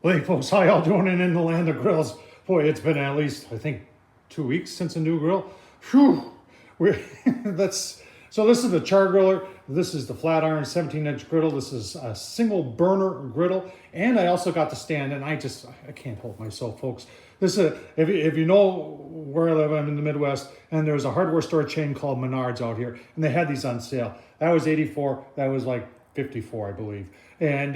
Well, hey folks, how y'all doing in the land of grills? Boy, it's been at least, I think, 2 weeks since a new grill. Whew. So this is the Char-Griller. This is the flat iron 17-inch griddle. This is a single burner griddle. And I also got the stand, and I can't help myself, folks. This is, if you know where I live, I'm in the Midwest, and there's a hardware store chain called Menards out here, and they had these on sale. That was 84, that was like 54, I believe. And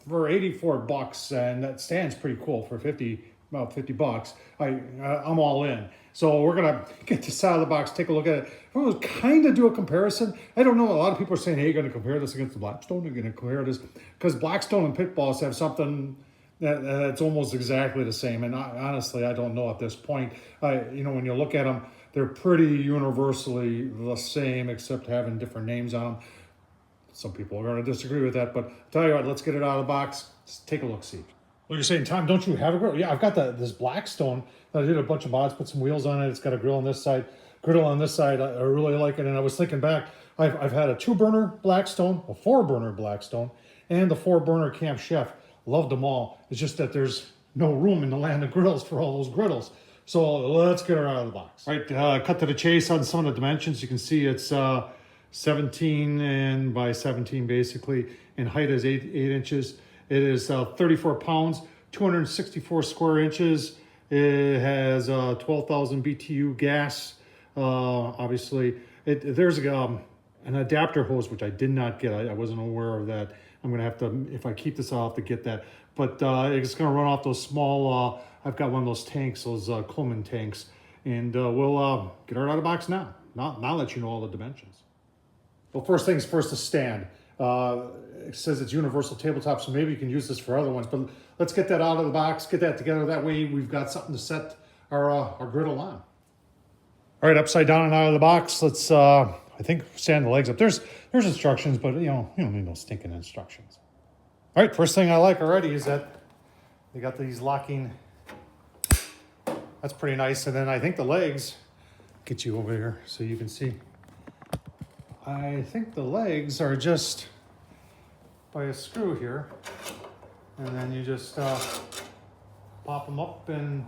for 84 bucks, and that stand's pretty cool for about 50 bucks, I'm all in. So we're gonna get this out of the box, take a look at it. We'll kind of do a comparison. I don't know, a lot of people are saying, hey, you're gonna compare this against the Blackstone, you're gonna compare this, because Blackstone and Pit Boss have something that's almost exactly the same. And honestly, I don't know at this point. When you look at them, they're pretty universally the same, except having different names on them. Some people are going to disagree with that, but I'll tell you what, let's get it out of the box. Let's take a look, see. Well, you're saying, Tom, don't you have a grill? Yeah, I've got this Blackstone. I did a bunch of mods, put some wheels on it. It's got a grill on this side, griddle on this side. I really like it. And I was thinking back, I've had a 2-burner Blackstone, a 4-burner Blackstone, and the 4-burner Camp Chef. Loved them all. It's just that there's no room in the land of grills for all those griddles. So let's get her out of the box. All right, cut to the chase on some of the dimensions. You can see it's 17 and by 17 basically, and height is 8 inches. It is 34 pounds, 264 square inches. It has 12,000 BTU gas. Obviously, there's an adapter hose, which I did not get. I wasn't aware of that. I'm gonna have to, if I keep this, I'll have to get that. But it's gonna run off those small, I've got one of those tanks, those Coleman tanks, and we'll get her out of the box now. Now that you know all the dimensions. Well, first things first, the stand. It says it's universal tabletop, so maybe you can use this for other ones, but let's get that out of the box, get that together. That way we've got something to set our griddle on. All right, upside down and out of the box. Let's, I think, stand the legs up. There's instructions, but you don't need no stinking instructions. All right, first thing I like already is that they got these locking, that's pretty nice. And then I think the legs, get you over here so you can see. I think the legs are just by a screw here, and then you just pop them up and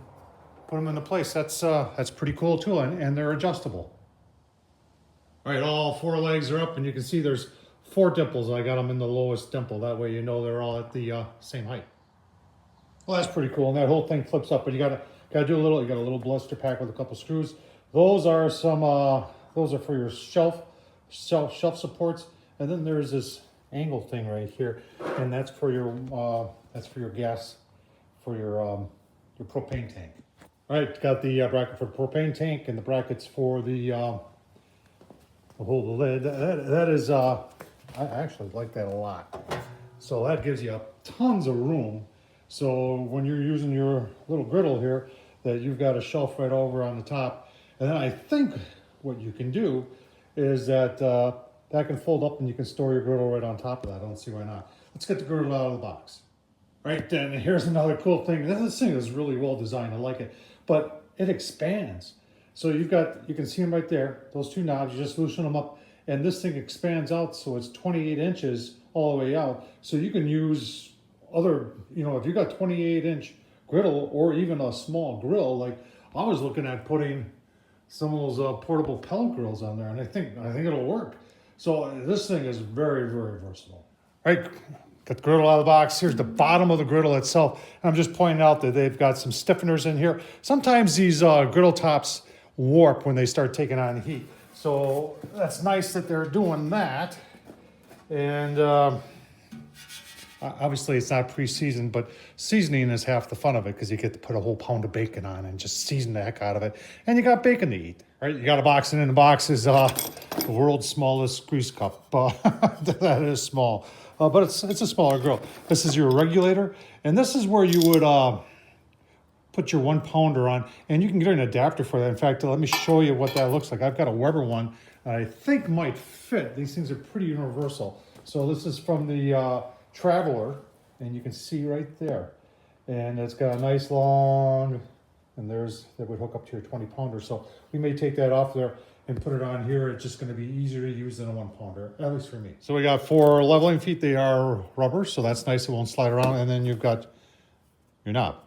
put them into place. That's pretty cool too, and they're adjustable. All right, all 4 legs are up, and you can see there's 4 dimples. I got them in the lowest dimple. That way you know they're all at the same height. Well, that's pretty cool, and that whole thing flips up. But you gotta do a little. You got a little blister pack with a couple screws. Those are some. Those are for your shelf supports, and then there's this angle thing right here, and that's for your gas, for your propane tank. All right, got the bracket for the propane tank and the brackets for the hold the lid. That is I actually like that a lot. So that gives you tons of room. So when you're using your little griddle here, that you've got a shelf right over on the top, and then I think what you can do is that that can fold up and you can store your griddle right on top of that. I don't see why not. Let's get the griddle out of the box. Right, and here's another cool thing. This thing is really well designed. I like it, but it expands. So you can see them right there. Those 2 knobs, you just loosen them up, and this thing expands out, so it's 28 inches all the way out. So you can use other, if you got 28-inch griddle or even a small grill. Like I was looking at putting some of those portable pellet grills on there, and I think it'll work. So this thing is very, very versatile. All right, got the griddle out of the box. Here's the bottom of the griddle itself. I'm just pointing out that they've got some stiffeners in here. Sometimes these griddle tops warp when they start taking on heat. So that's nice that they're doing that. And obviously it's not pre-seasoned, but seasoning is half the fun of it, because you get to put a whole pound of bacon on and just season the heck out of it. And you got bacon to eat. Right, you got a box, and in the box is the world's smallest grease cup. That is small, but it's a smaller grill. This is your regulator, and this is where you would put your 1-pounder on, and you can get an adapter for that. In fact, let me show you what that looks like. I've got a Weber one I think might fit. These things are pretty universal. So this is from the Traveler, and you can see right there, and it's got a nice long, and that would hook up to your 20-pounder. So we may take that off there and put it on here. It's just going to be easier to use than a 1-pounder, at least for me. So we got 4 leveling feet. They are rubber, so that's nice. It won't slide around. And then you've got your knob.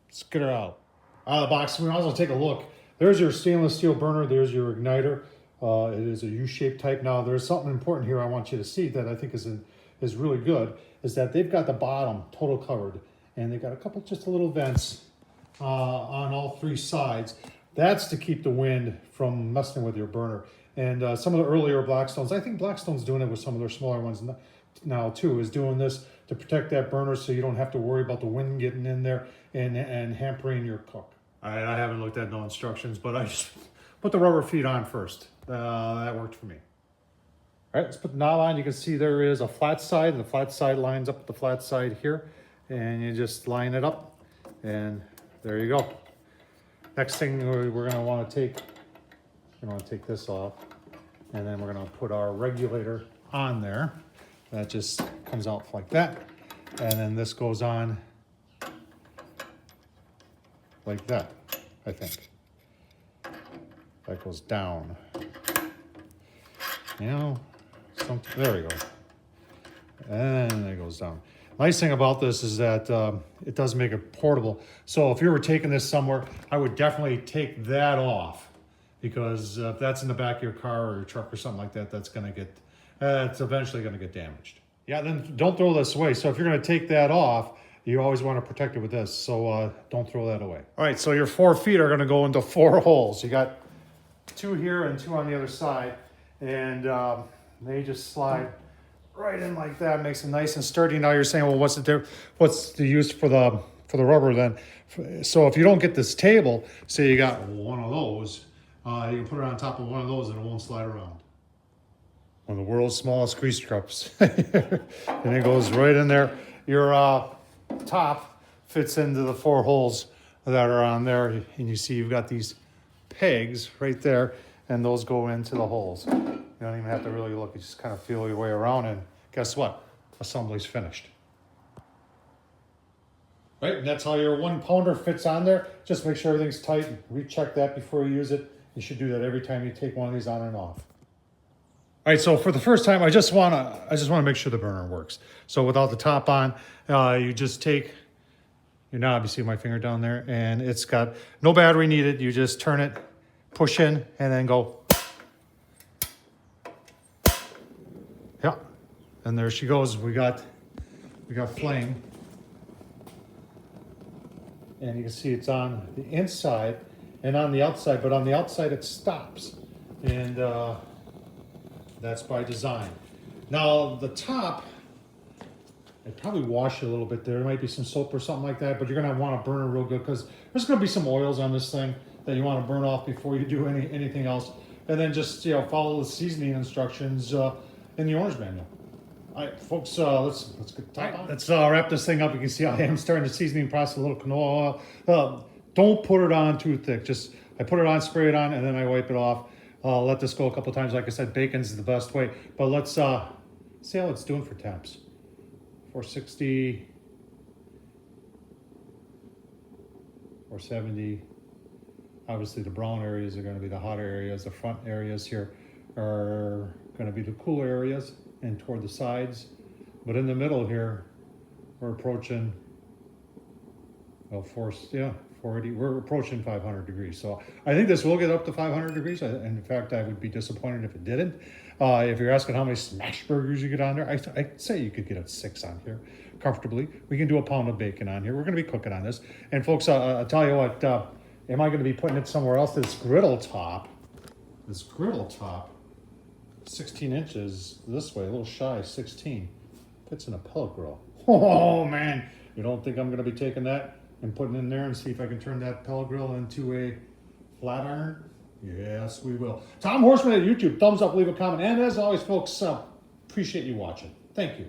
Let's get her out of the box. We might as well take a look. There's your stainless steel burner. There's your igniter. It is a U-shaped type. Now, there's something important here I want you to see that I think is really good, is that they've got the bottom total covered, and they've got a couple just little vents on all three sides. That's to keep the wind from messing with your burner. And some of the earlier Blackstones, I think Blackstone's doing it with some of their smaller ones now too, is doing this to protect that burner so you don't have to worry about the wind getting in there and hampering your cook. All right, I haven't looked at no instructions, but I just put the rubber feet on first. That worked for me. All right, let's put the knob on. You can see there is a flat side, and the flat side lines up with the flat side here. And you just line it up, and there you go. Next thing we're gonna wanna take, this off, and then we're gonna put our regulator on there. That just comes out like that. And then this goes on like that, I think. That goes down. There we go. And it goes down. Nice thing about this is that it does make it portable. So if you were taking this somewhere, I would definitely take that off, because if that's in the back of your car or your truck or something like that, that's eventually gonna get damaged. Yeah, then don't throw this away. So if you're gonna take that off, you always wanna protect it with this. So don't throw that away. All right, so your 4 feet are gonna go into 4 holes. You got 2 here and 2 on the other side. And they just slide right in like that. Makes it nice and sturdy. Now you're saying, well, what's the use for the rubber then? So if you don't get this table, say you got one of those, you can put it on top of one of those and it won't slide around. One of the world's smallest grease traps. And it goes right in there. Your top fits into the 4 holes that are on there. And you see you've got these pegs right there, and those go into the holes. You don't even have to really look. You just kind of feel your way around, and guess what? Assembly's finished. Right, and that's how your 1 pounder fits on there. Just make sure everything's tight. Recheck that before you use it. You should do that every time you take one of these on and off. All right, so for the first time, I just want to make sure the burner works. So without the top on, you just take your knob. You see my finger down there, and it's got no battery needed. You just turn it, push in, and then go. Yeah, and there she goes. We got flame, and you can see it's on the inside and on the outside, but on the outside it stops, and that's by design. Now the top, it probably wash it a little bit there. There might be some soap or something like that, but you're gonna want to burn it real good, because there's gonna be some oils on this thing that you want to burn off before you do anything else. And then just follow the seasoning instructions in the owner's manual. All right, folks, let's get the top on. Let's wrap this thing up. You can see I am starting the seasoning process, a little canola oil. Don't put it on too thick. Just, I put it on, spray it on, and then I wipe it off. Let this go a couple times. Like I said, bacon's the best way. But let's see how it's doing for temps. 460, 470. Obviously, the brown areas are going to be the hotter areas. The front areas here are going to be the cooler areas, and toward the sides. But in the middle here, we're approaching, well, 480. We're approaching 500 degrees. So I think this will get up to 500 degrees. And in fact, I would be disappointed if it didn't. If you're asking how many smash burgers you get on there, I'd say you could get a 6 on here comfortably. We can do a pound of bacon on here. We're going to be cooking on this. And folks, I'll tell you what, am I going to be putting it somewhere else? This griddle top, 16 inches this way, a little shy, 16. Fits in a pellet grill. Oh man, you don't think I'm going to be taking that and putting it in there and see if I can turn that pellet grill into a flat iron? Yes, we will. Tom Horseman at YouTube, thumbs up, leave a comment. And as always, folks, appreciate you watching. Thank you.